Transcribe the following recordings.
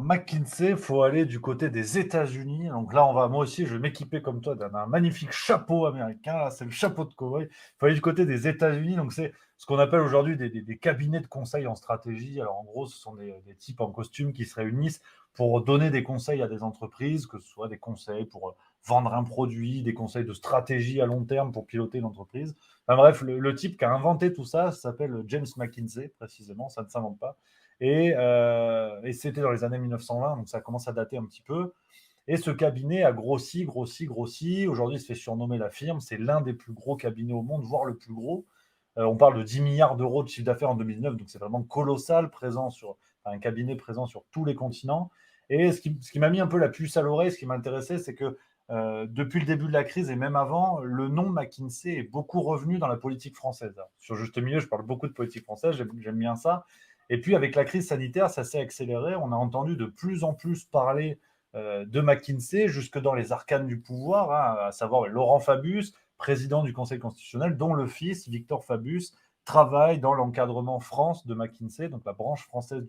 McKinsey, il faut aller du côté des États-Unis. Donc là, moi aussi, je vais m'équiper comme toi d'un magnifique chapeau américain. Là, c'est le chapeau de cow-boy. Il faut aller du côté des États-Unis. Donc c'est ce qu'on appelle aujourd'hui des cabinets de conseil en stratégie. Alors en gros, ce sont des types en costume qui se réunissent pour donner des conseils à des entreprises, que ce soit des conseils pour vendre un produit, des conseils de stratégie à long terme pour piloter l'entreprise. Enfin bref, le type qui a inventé tout ça s'appelle James McKinsey, précisément. Ça ne s'invente pas. Et c'était dans les années 1920, donc ça commence à dater un petit peu. Et ce cabinet a grossi, grossi, grossi. Aujourd'hui, il se fait surnommer la firme. C'est l'un des plus gros cabinets au monde, voire le plus gros. On parle de 10 milliards d'euros de chiffre d'affaires en 2009, donc c'est vraiment colossal, un cabinet présent sur tous les continents. Et ce qui m'a mis un peu la puce à l'oreille, ce qui m'intéressait, c'est que depuis le début de la crise et même avant, le nom McKinsey est beaucoup revenu dans la politique française. Alors, sur Juste Milieu, je parle beaucoup de politique française, j'aime bien ça. Et puis avec la crise sanitaire, ça s'est accéléré. On a entendu de plus en plus parler de McKinsey jusque dans les arcanes du pouvoir, hein, à savoir Laurent Fabius, président du Conseil constitutionnel, dont le fils, Victor Fabius, travaille dans l'encadrement France de McKinsey, donc la branche française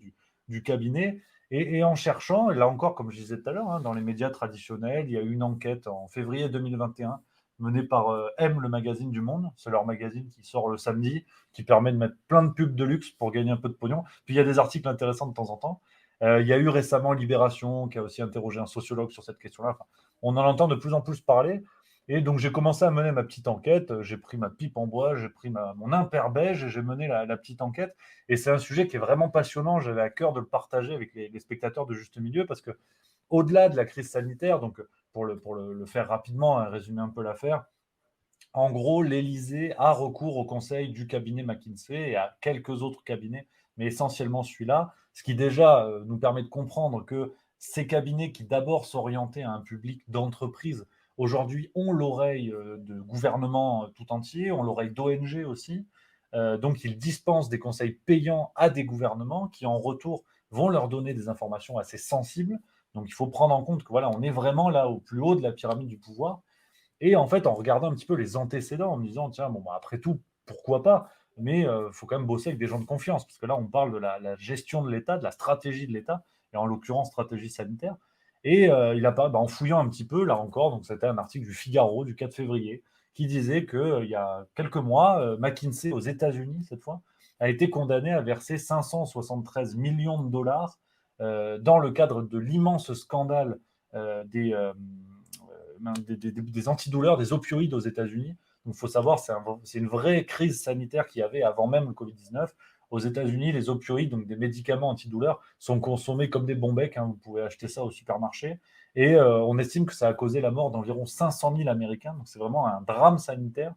du cabinet. Et en cherchant, et là encore, comme je disais tout à l'heure, hein, dans les médias traditionnels, il y a eu une enquête en février 2021 menée par M, le magazine du Monde. C'est leur magazine qui sort le samedi, qui permet de mettre plein de pubs de luxe pour gagner un peu de pognon. Puis il y a des articles intéressants de temps en temps. Il y a eu récemment Libération qui a aussi interrogé un sociologue sur cette question-là. Enfin, on en entend de plus en plus parler. Et donc j'ai commencé à mener ma petite enquête. J'ai pris ma pipe en bois, j'ai pris mon imperbège et j'ai mené la petite enquête. Et c'est un sujet qui est vraiment passionnant. J'avais à cœur de le partager avec les spectateurs de Juste Milieu parce que au-delà de la crise sanitaire, donc pour le faire rapidement, hein, résumer un peu l'affaire, en gros, l'Élysée a recours au conseil du cabinet McKinsey et à quelques autres cabinets, mais essentiellement celui-là, ce qui déjà nous permet de comprendre que ces cabinets qui d'abord s'orientaient à un public d'entreprise, aujourd'hui ont l'oreille de gouvernement tout entier, ont l'oreille d'ONG aussi. Donc, ils dispensent des conseils payants à des gouvernements qui, en retour, vont leur donner des informations assez sensibles. Donc, il faut prendre en compte que voilà, on est vraiment là au plus haut de la pyramide du pouvoir. Et en fait, en regardant un petit peu les antécédents, en me disant, tiens, bon, bah, après tout, pourquoi pas? Mais il faut quand même bosser avec des gens de confiance, parce que là, on parle de la gestion de l'État, de la stratégie de l'État, et en l'occurrence, stratégie sanitaire. Et il a pas, bah, en fouillant un petit peu, là encore, donc c'était un article du Figaro du 4 février, qui disait qu'il y a quelques mois, McKinsey aux États-Unis, cette fois, a été condamné à verser 573 millions de dollars dans le cadre de l'immense scandale des antidouleurs, des opioïdes aux États-Unis. Donc, il faut savoir, c'est une vraie crise sanitaire qu'il y avait avant même le Covid-19. Aux États-Unis, les opioïdes, donc des médicaments antidouleurs, sont consommés comme des bons becs. Hein, vous pouvez acheter ça au supermarché. Et on estime que ça a causé la mort d'environ 500 000 Américains. Donc, c'est vraiment un drame sanitaire.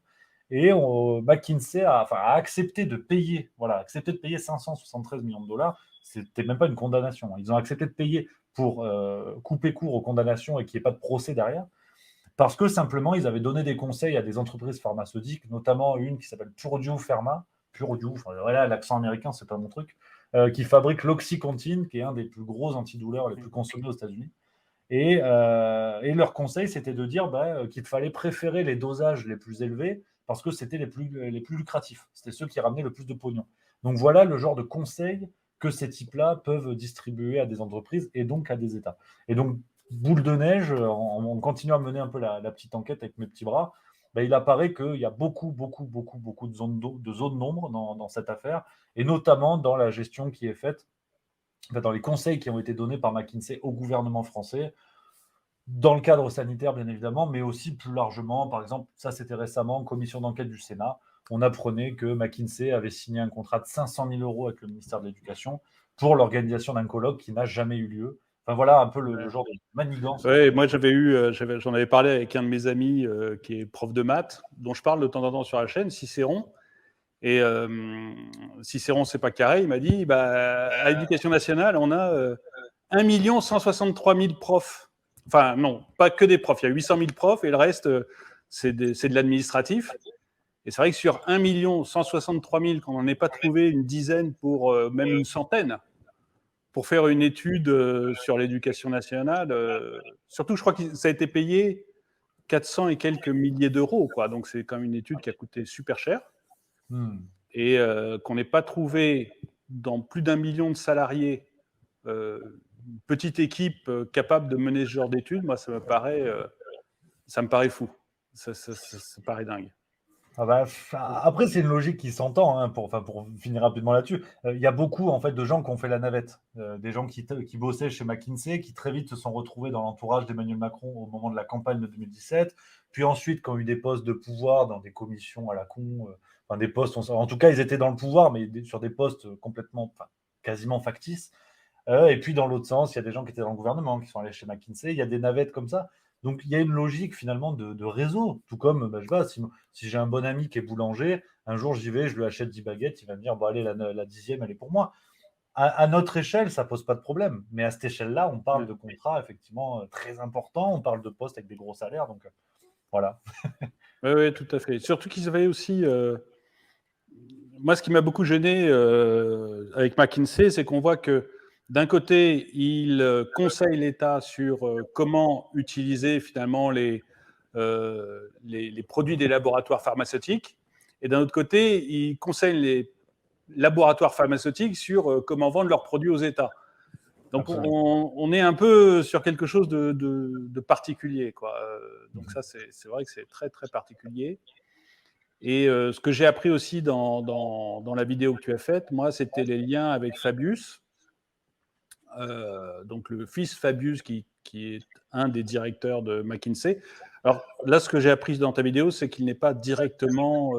Et McKinsey a accepté de payer, voilà, accepté de payer 573 millions de dollars. C'était même pas une condamnation. Ils ont accepté de payer pour couper court aux condamnations et qu'il n'y ait pas de procès derrière. Parce que simplement, ils avaient donné des conseils à des entreprises pharmaceutiques, notamment une qui s'appelle Purdue Pharma. Purdue, enfin, voilà, l'accent américain, c'est pas mon truc, qui fabrique l'Oxycontin, qui est un des plus gros antidouleurs les plus consommés aux États-Unis. Et leur conseil, c'était de dire qu'il fallait préférer les dosages les plus élevés parce que c'était les plus lucratifs. C'était ceux qui ramenaient le plus de pognon. Donc voilà le genre de conseils que ces types-là peuvent distribuer à des entreprises et donc à des États. Et donc, boule de neige, en continuant à mener un peu la petite enquête avec mes petits bras, il apparaît qu'il y a beaucoup, beaucoup, beaucoup, beaucoup de zones d'ombre dans cette affaire, et notamment dans la gestion qui est faite, dans les conseils qui ont été donnés par McKinsey au gouvernement français, dans le cadre sanitaire, bien évidemment, mais aussi plus largement. Par exemple, ça, c'était récemment, commission d'enquête du Sénat. On apprenait que McKinsey avait signé un contrat de 500 000 euros avec le ministère de l'Éducation pour l'organisation d'un colloque qui n'a jamais eu lieu. Enfin, voilà un peu le genre de manigance. Ouais, moi j'en avais parlé avec un de mes amis qui est prof de maths, dont je parle de temps en temps sur la chaîne, Cicéron. Et Cicéron, c'est pas carré, il m'a dit, à l'éducation nationale, on a 1 163 000 profs. Enfin, non, pas que des profs, il y a 800 000 profs et le reste, c'est de l'administratif. Et c'est vrai que sur 1 163 000, qu'on n'en ait pas trouvé une dizaine pour même une centaine, pour faire une étude sur l'éducation nationale, surtout je crois que ça a été payé 400 et quelques milliers d'euros, quoi. Donc c'est quand même une étude qui a coûté super cher. Et qu'on n'ait pas trouvé dans plus d'1 million de salariés petite équipe capable de mener ce genre d'études, moi, ça me paraît fou. Ça paraît dingue. Ah bah, après, c'est une logique qui s'entend, hein, pour finir rapidement là-dessus. Il y a beaucoup en fait de gens qui ont fait la navette, des gens qui bossaient chez McKinsey, qui très vite se sont retrouvés dans l'entourage d'Emmanuel Macron au moment de la campagne de 2017, puis ensuite qui ont eu des postes de pouvoir dans des commissions à la con, enfin des postes, en tout cas ils étaient dans le pouvoir, mais sur des postes complètement, enfin, quasiment factices. Et puis dans l'autre sens, il y a des gens qui étaient dans le gouvernement, qui sont allés chez McKinsey. Il y a des navettes comme ça. Donc il y a une logique finalement de réseau. Tout comme, bah, je sais pas, si j'ai un bon ami qui est boulanger, un jour j'y vais, je lui achète 10 baguettes, il va me dire, bon allez, la 10e, elle est pour moi. À notre échelle, ça pose pas de problème. Mais à cette échelle-là, on parle Ouais. de contrats effectivement très importants, on parle de postes avec des gros salaires. Donc voilà. Oui, ouais, tout à fait. Surtout qu'ils avaient aussi. Moi, ce qui m'a beaucoup gêné avec McKinsey, c'est qu'on voit que d'un côté, il conseille l'État sur comment utiliser finalement les produits des laboratoires pharmaceutiques, et d'un autre côté, il conseille les laboratoires pharmaceutiques sur comment vendre leurs produits aux États. Donc, on est un peu sur quelque chose de particulier, quoi. Donc ça, c'est vrai que c'est très, très particulier. Et ce que j'ai appris aussi dans la vidéo que tu as faite, moi, c'était les liens avec Fabius, donc le fils Fabius qui est un des directeurs de McKinsey. Alors là, ce que j'ai appris dans ta vidéo, c'est qu'il n'est pas directement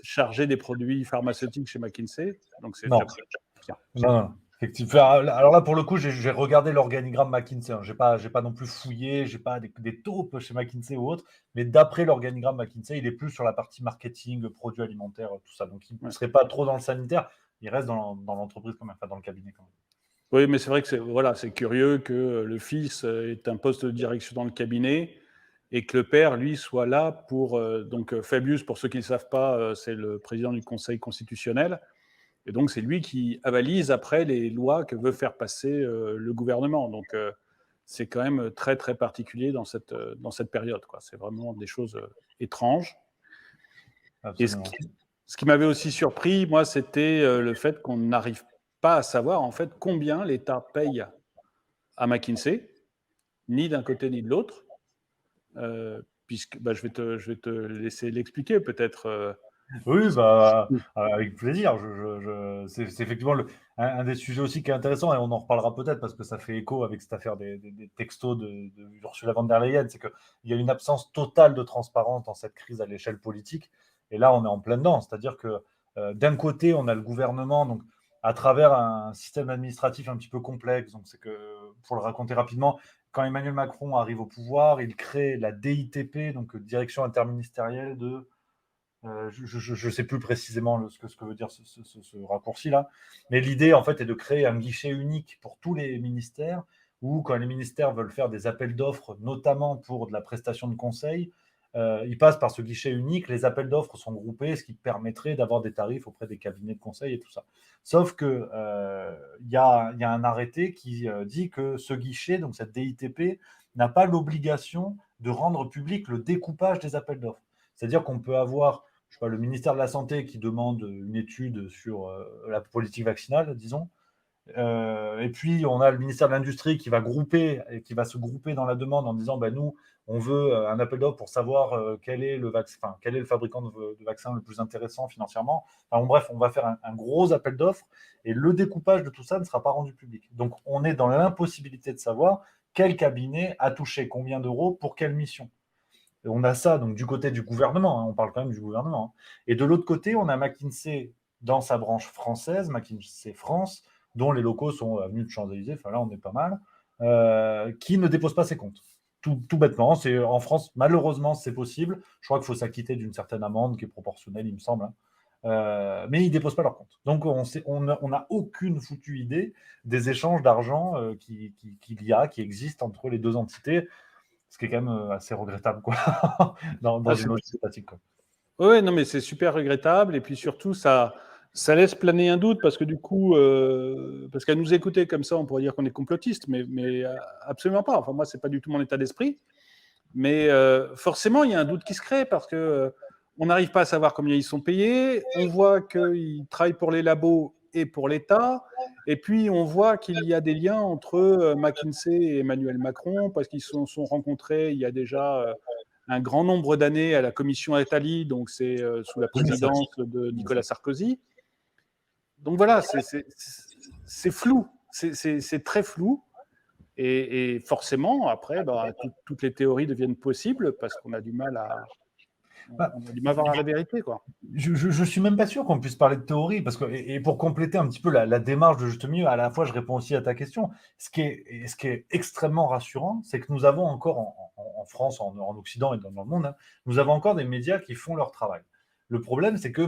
chargé des produits pharmaceutiques chez McKinsey. Donc c'est Non. bien. Non, non. Effectivement. Alors là, pour le coup, j'ai regardé l'organigramme McKinsey, hein. J'ai pas non plus fouillé, j'ai pas des taupes chez McKinsey ou autre, mais d'après l'organigramme McKinsey, il est plus sur la partie marketing, produits alimentaires, tout ça. Donc, il ne Ouais. serait pas trop dans le sanitaire, il reste dans l'entreprise quand même, enfin dans le cabinet quand même. Oui, mais c'est vrai que c'est curieux que le fils ait un poste de direction dans le cabinet et que le père, lui, soit là pour... donc Fabius, pour ceux qui ne le savent pas, c'est le président du Conseil constitutionnel. Et donc, c'est lui qui avalise après les lois que veut faire passer le gouvernement. Donc, c'est quand même très, très particulier dans cette période, quoi. C'est vraiment des choses étranges. Et Absolument. ce qui m'avait aussi surpris, moi, c'était le fait qu'on n'arrive pas à savoir, en fait, combien l'État paye à McKinsey, ni d'un côté ni de l'autre, puisque je vais te laisser l'expliquer peut-être. Oui, bah, avec plaisir. C'est effectivement un des sujets aussi qui est intéressant et on en reparlera peut-être parce que ça fait écho avec cette affaire des textos de Ursula von der Leyen. C'est qu'il y a une absence totale de transparence dans cette crise à l'échelle politique. Et là, on est en plein dedans. C'est-à-dire que d'un côté, on a le gouvernement, donc à travers un système administratif un petit peu complexe. Donc, c'est que, pour le raconter rapidement, quand Emmanuel Macron arrive au pouvoir, il crée la DITP, donc Direction interministérielle de je ne sais plus précisément ce que veut dire ce raccourci-là, mais l'idée, en fait, est de créer un guichet unique pour tous les ministères, où quand les ministères veulent faire des appels d'offres, notamment pour de la prestation de conseil, ils passent par ce guichet unique, les appels d'offres sont groupés, ce qui permettrait d'avoir des tarifs auprès des cabinets de conseil et tout ça. Sauf que y a un arrêté qui dit que ce guichet, donc cette DITP, n'a pas l'obligation de rendre public le découpage des appels d'offres. C'est-à-dire qu'on peut avoir, je sais pas, le ministère de la Santé qui demande une étude sur la politique vaccinale, disons. Et puis, on a le ministère de l'Industrie qui va se grouper dans la demande en disant, ben, nous, on veut un appel d'offres pour savoir quel est le fabricant de vaccins le plus intéressant financièrement. Enfin, bon, bref, on va faire un gros appel d'offres et le découpage de tout ça ne sera pas rendu public. Donc, on est dans l'impossibilité de savoir quel cabinet a touché combien d'euros pour quelle mission. Et on a ça donc du côté du gouvernement, hein, on parle quand même du gouvernement. Hein. Et de l'autre côté, on a McKinsey dans sa branche française, McKinsey France, dont les locaux sont avenue de Champs-Élysées, enfin là on est pas mal, qui ne dépose pas ses comptes. Tout bêtement, c'est en France, malheureusement, c'est possible. Je crois qu'il faut s'acquitter d'une certaine amende qui est proportionnelle, il me semble. Hein. Mais ils ne déposent pas leurs comptes. Donc on n'a aucune foutue idée des échanges d'argent qui existent entre les deux entités, ce qui est quand même assez regrettable, quoi, dans une logique sympathique. Oui, non, mais c'est super regrettable. Et puis surtout, ça laisse planer un doute parce que du coup, parce qu'à nous écouter comme ça, on pourrait dire qu'on est complotiste, mais absolument pas. Enfin, moi, c'est pas du tout mon état d'esprit. Mais forcément, il y a un doute qui se crée parce que on n'arrive pas à savoir combien ils sont payés. On voit qu'ils travaillent pour les labos et pour l'État. Et puis, on voit qu'il y a des liens entre McKinsey et Emmanuel Macron, parce qu'ils se sont rencontrés il y a déjà un grand nombre d'années à la commission Attali, donc c'est sous la présidence de Nicolas Sarkozy. Donc voilà, c'est flou, c'est très flou. Et forcément, après, toutes les théories deviennent possibles parce qu'on a du mal à voir la vérité, quoi. Je suis même pas sûr qu'on puisse parler de théorie, parce que, et pour compléter un petit peu la démarche de juste milieu, à la fois je réponds aussi à ta question. Ce qui est extrêmement rassurant, c'est que nous avons encore en France, en Occident et dans le monde, hein, nous avons encore des médias qui font leur travail. Le problème, c'est que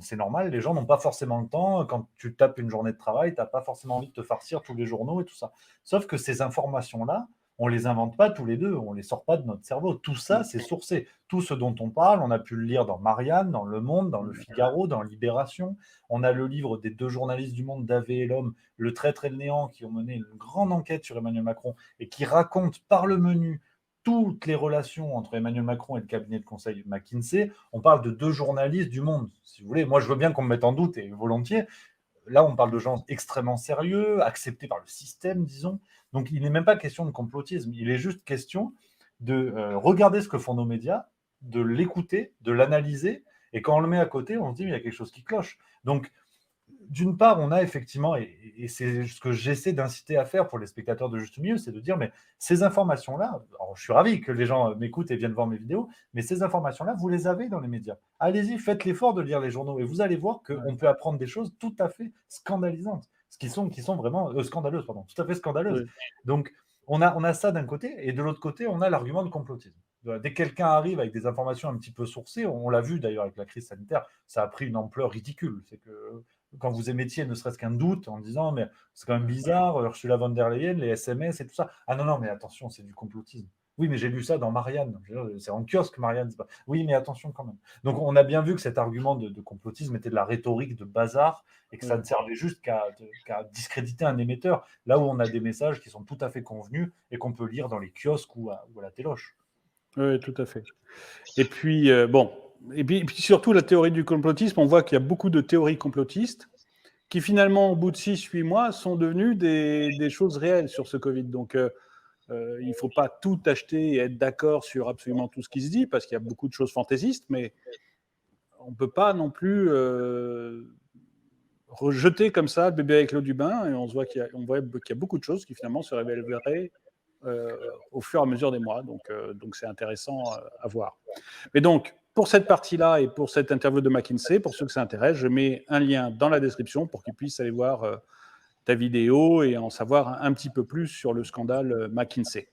c'est normal, les gens n'ont pas forcément le temps. Quand tu tapes une journée de travail, tu n'as pas forcément envie de te farcir tous les journaux et tout ça. Sauf que ces informations-là, on les invente pas tous les deux, on les sort pas de notre cerveau. Tout ça, c'est sourcé. Tout ce dont on parle, on a pu le lire dans Marianne, dans Le Monde, dans Le Figaro, dans Libération. On a le livre des 2 journalistes du Monde, Davé et L'Homme, Le Traître et le Néant, qui ont mené une grande enquête sur Emmanuel Macron et qui racontent par le menu toutes les relations entre Emmanuel Macron et le cabinet de conseil McKinsey. On parle de 2 journalistes du Monde, si vous voulez. Moi, je veux bien qu'on me mette en doute, et volontiers. Là, on parle de gens extrêmement sérieux, acceptés par le système, disons. Donc, il n'est même pas question de complotisme. Il est juste question de regarder ce que font nos médias, de l'écouter, de l'analyser. Et quand on le met à côté, on se dit, il y a quelque chose qui cloche. Donc, d'une part, on a effectivement, et c'est ce que j'essaie d'inciter à faire pour les spectateurs de Juste Milieu, c'est de dire, mais ces informations-là, je suis ravi que les gens m'écoutent et viennent voir mes vidéos, mais ces informations-là, vous les avez dans les médias. Allez-y, faites l'effort de lire les journaux, et vous allez voir qu'on peut apprendre des choses tout à fait scandalisantes, qui sont vraiment scandaleuses, pardon, tout à fait scandaleuses. Oui. Donc, on a ça d'un côté, et de l'autre côté, on a l'argument de complotisme. Dès que quelqu'un arrive avec des informations un petit peu sourcées, on l'a vu d'ailleurs avec la crise sanitaire, ça a pris une ampleur ridicule. C'est que quand vous émettiez ne serait-ce qu'un doute en disant mais c'est quand même bizarre, Ursula von der Leyen, les SMS et tout ça. Ah non, mais attention, c'est du complotisme. Oui, mais j'ai lu ça dans Marianne. C'est en kiosque, Marianne. Pas... Oui, mais attention quand même. Donc, on a bien vu que cet argument de complotisme était de la rhétorique de bazar et que ça ne servait juste qu'à discréditer un émetteur, là où on a des messages qui sont tout à fait convenus et qu'on peut lire dans les kiosques ou à la téloche. Oui, tout à fait. Et puis, et puis surtout, la théorie du complotisme, on voit qu'il y a beaucoup de théories complotistes qui, finalement, au bout de 6-8 mois, sont devenues des choses réelles sur ce Covid. Donc, il ne faut pas tout acheter et être d'accord sur absolument tout ce qui se dit, parce qu'il y a beaucoup de choses fantaisistes, mais on ne peut pas non plus rejeter comme ça le bébé avec l'eau du bain, et on voit qu'il y a beaucoup de choses qui, finalement, se révéleraient au fur et à mesure des mois. Donc c'est intéressant à voir. Mais donc, pour cette partie-là et pour cette interview de McKinsey, pour ceux que ça intéresse, je mets un lien dans la description pour qu'ils puissent aller voir ta vidéo et en savoir un petit peu plus sur le scandale McKinsey.